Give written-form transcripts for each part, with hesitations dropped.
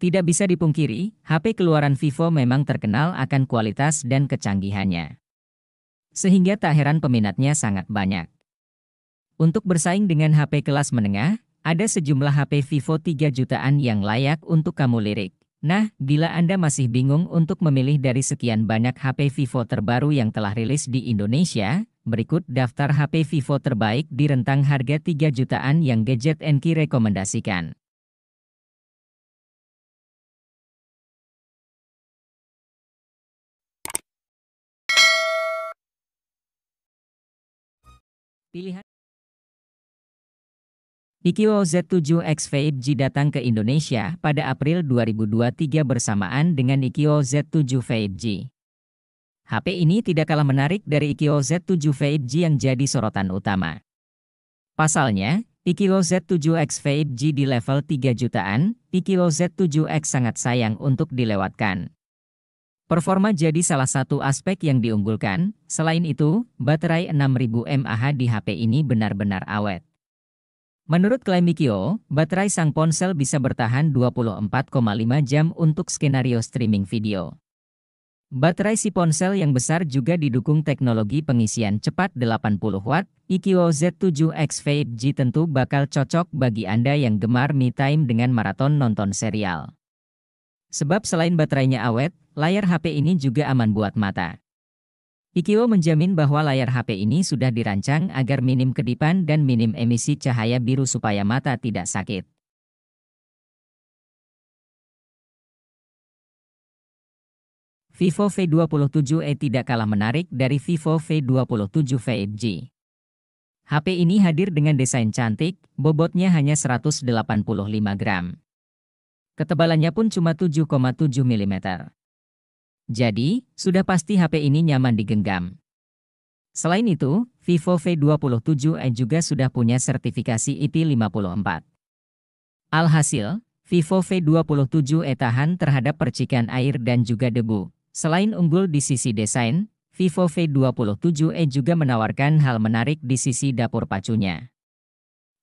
Tidak bisa dipungkiri, HP keluaran Vivo memang terkenal akan kualitas dan kecanggihannya. Sehingga tak heran peminatnya sangat banyak. Untuk bersaing dengan HP kelas menengah, ada sejumlah HP Vivo 3 jutaan yang layak untuk kamu lirik. Nah, bila Anda masih bingung untuk memilih dari sekian banyak HP Vivo terbaru yang telah rilis di Indonesia, berikut daftar HP Vivo terbaik di rentang harga 3 jutaan yang Gadget NQ rekomendasikan. Pilihan iQOO Z7X 5G datang ke Indonesia pada April 2023 bersamaan dengan iQOO Z7 5G. HP ini tidak kalah menarik dari iQOO Z7 5G yang jadi sorotan utama. Pasalnya, iQOO Z7X 5G di level 3 jutaan, iQOO Z7X sangat sayang untuk dilewatkan. Performa jadi salah satu aspek yang diunggulkan, selain itu, baterai 6000 mAh di HP ini benar-benar awet. Menurut klaim iQOO, baterai sang ponsel bisa bertahan 24,5 jam untuk skenario streaming video. Baterai si ponsel yang besar juga didukung teknologi pengisian cepat 80 watt, iQOO Z7X 5G tentu bakal cocok bagi Anda yang gemar me time dengan maraton nonton serial. Sebab selain baterainya awet, layar HP ini juga aman buat mata. iQOO menjamin bahwa layar HP ini sudah dirancang agar minim kedipan dan minim emisi cahaya biru supaya mata tidak sakit. Vivo V27e tidak kalah menarik dari Vivo V27 5G. HP ini hadir dengan desain cantik, bobotnya hanya 185 gram. Ketebalannya pun cuma 7,7 mm. Jadi, sudah pasti HP ini nyaman digenggam. Selain itu, Vivo V27e juga sudah punya sertifikasi IP54. Alhasil, Vivo V27e tahan terhadap percikan air dan juga debu. Selain unggul di sisi desain, Vivo V27e juga menawarkan hal menarik di sisi dapur pacunya.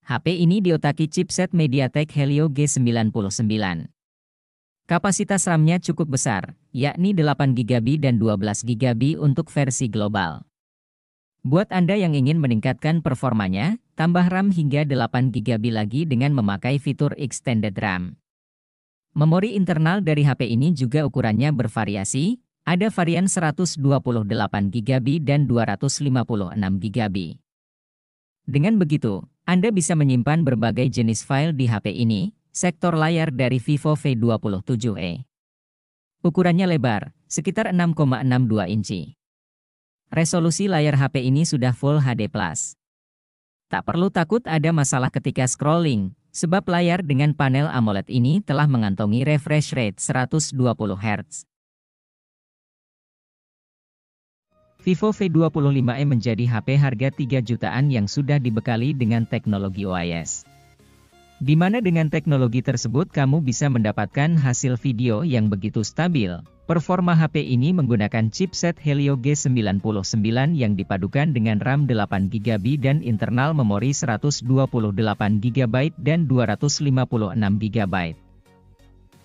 HP ini diotaki chipset MediaTek Helio G99. Kapasitas RAM-nya cukup besar, yakni 8GB dan 12GB untuk versi global. Buat Anda yang ingin meningkatkan performanya, tambah RAM hingga 8GB lagi dengan memakai fitur Extended RAM. Memori internal dari HP ini juga ukurannya bervariasi, ada varian 128GB dan 256GB. Dengan begitu, Anda bisa menyimpan berbagai jenis file di HP ini. Sektor layar dari Vivo V27e. Ukurannya lebar, sekitar 6,62 inci. Resolusi layar HP ini sudah Full HD+. Tak perlu takut ada masalah ketika scrolling, sebab layar dengan panel AMOLED ini telah mengantongi refresh rate 120 Hz. Vivo V25e menjadi HP harga 3 jutaan yang sudah dibekali dengan teknologi OIS. Di mana dengan teknologi tersebut kamu bisa mendapatkan hasil video yang begitu stabil. Performa HP ini menggunakan chipset Helio G99 yang dipadukan dengan RAM 8GB dan internal memori 128GB dan 256GB.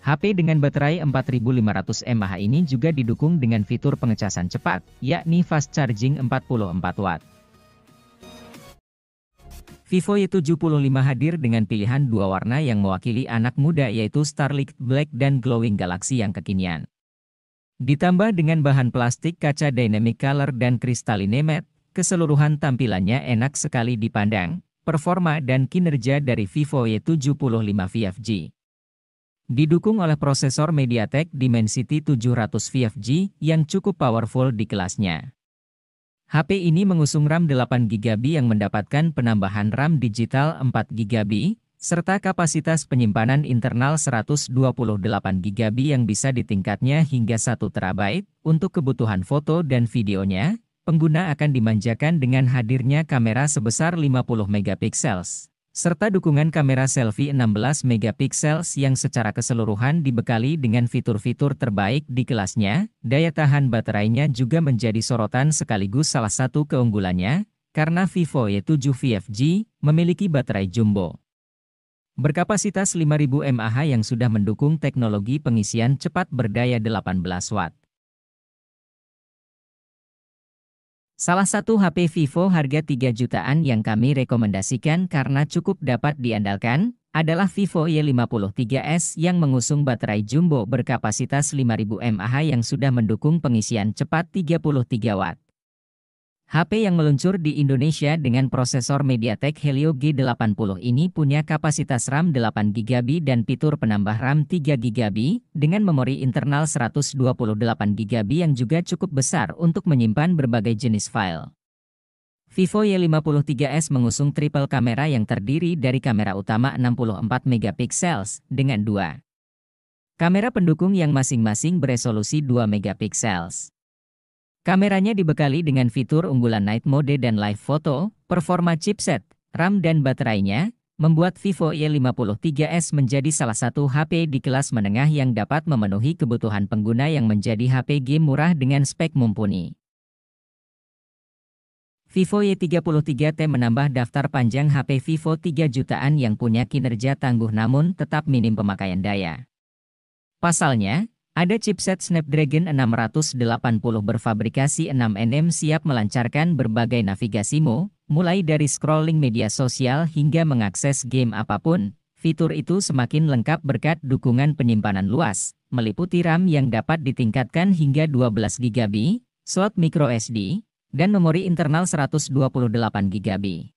HP dengan baterai 4500 mAh ini juga didukung dengan fitur pengecasan cepat, yakni fast charging 44 watt. Vivo Y75 hadir dengan pilihan dua warna yang mewakili anak muda yaitu Starlit Black dan Glowing Galaxy yang kekinian. Ditambah dengan bahan plastik kaca Dynamic Color dan Crystalline Matte, keseluruhan tampilannya enak sekali dipandang, performa dan kinerja dari Vivo Y75 5G. Didukung oleh prosesor MediaTek Dimensity 700 5G yang cukup powerful di kelasnya. HP ini mengusung RAM 8GB yang mendapatkan penambahan RAM digital 4GB, serta kapasitas penyimpanan internal 128GB yang bisa ditingkatnya hingga 1 TB. Untuk kebutuhan foto dan videonya, pengguna akan dimanjakan dengan hadirnya kamera sebesar 50 MP, serta dukungan kamera selfie 16 MP yang secara keseluruhan dibekali dengan fitur-fitur terbaik di kelasnya. Daya tahan baterainya juga menjadi sorotan sekaligus salah satu keunggulannya, karena Vivo Y7 5G memiliki baterai jumbo. Berkapasitas 5000 mAh yang sudah mendukung teknologi pengisian cepat berdaya 18 watt. Salah satu HP Vivo harga 3 jutaan yang kami rekomendasikan karena cukup dapat diandalkan, adalah Vivo Y53s yang mengusung baterai jumbo berkapasitas 5000 mAh yang sudah mendukung pengisian cepat 33 watt. HP yang meluncur di Indonesia dengan prosesor MediaTek Helio G80 ini punya kapasitas RAM 8GB dan fitur penambah RAM 3GB dengan memori internal 128GB yang juga cukup besar untuk menyimpan berbagai jenis file. Vivo Y53s mengusung triple kamera yang terdiri dari kamera utama 64 megapiksel dengan dua kamera pendukung yang masing-masing beresolusi 2 megapiksel. Kameranya dibekali dengan fitur unggulan Night Mode dan Live Photo, performa chipset, RAM dan baterainya, membuat Vivo Y53s menjadi salah satu HP di kelas menengah yang dapat memenuhi kebutuhan pengguna yang menjadi HP game murah dengan spek mumpuni. Vivo Y33t menambah daftar panjang HP Vivo 3 jutaan yang punya kinerja tangguh namun tetap minim pemakaian daya. Pasalnya, ada chipset Snapdragon 680 berfabrikasi 6nm siap melancarkan berbagai navigasi mulai dari scrolling media sosial hingga mengakses game apapun. Fitur itu semakin lengkap berkat dukungan penyimpanan luas, meliputi RAM yang dapat ditingkatkan hingga 12GB, slot microSD, dan memori internal 128GB.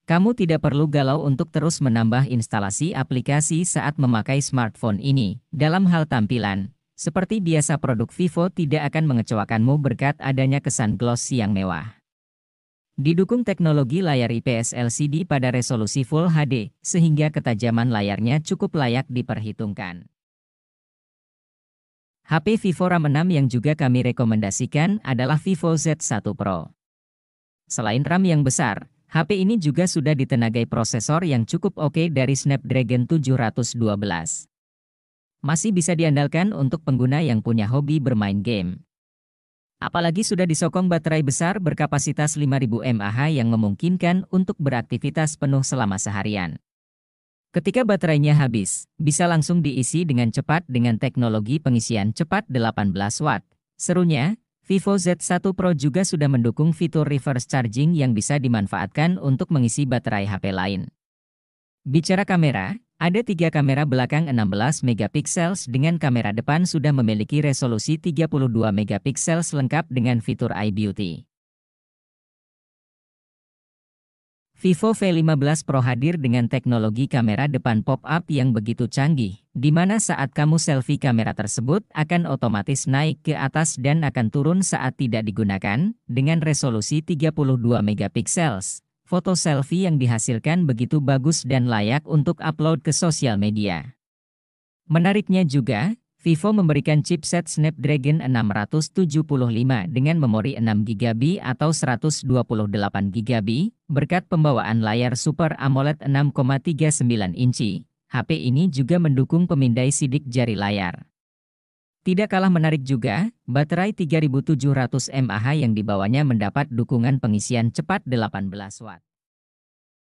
Kamu tidak perlu galau untuk terus menambah instalasi aplikasi saat memakai smartphone ini. Dalam hal tampilan, seperti biasa produk Vivo tidak akan mengecewakanmu berkat adanya kesan glossy yang mewah. Didukung teknologi layar IPS LCD pada resolusi Full HD, sehingga ketajaman layarnya cukup layak diperhitungkan. HP Vivo RAM 6 yang juga kami rekomendasikan adalah Vivo Z1 Pro. Selain RAM yang besar, HP ini juga sudah ditenagai prosesor yang cukup oke dari Snapdragon 712. Masih bisa diandalkan untuk pengguna yang punya hobi bermain game. Apalagi sudah disokong baterai besar berkapasitas 5000 mAh yang memungkinkan untuk beraktivitas penuh selama seharian. Ketika baterainya habis, bisa langsung diisi dengan cepat dengan teknologi pengisian cepat 18 watt. Serunya, Vivo Z1 Pro juga sudah mendukung fitur reverse charging yang bisa dimanfaatkan untuk mengisi baterai HP lain. Bicara kamera, ada 3 kamera belakang 16 megapiksel dengan kamera depan sudah memiliki resolusi 32 megapiksel lengkap dengan fitur iBeauty. Vivo V15 Pro hadir dengan teknologi kamera depan pop-up yang begitu canggih, di mana saat kamu selfie kamera tersebut akan otomatis naik ke atas dan akan turun saat tidak digunakan, dengan resolusi 32 megapiksel. Foto selfie yang dihasilkan begitu bagus dan layak untuk upload ke sosial media. Menariknya juga, Vivo memberikan chipset Snapdragon 675 dengan memori 6GB atau 128GB, berkat pembawaan layar Super AMOLED 6,39 inci. HP ini juga mendukung pemindai sidik jari layar. Tidak kalah menarik juga, baterai 3700 mAh yang dibawanya mendapat dukungan pengisian cepat 18 watt.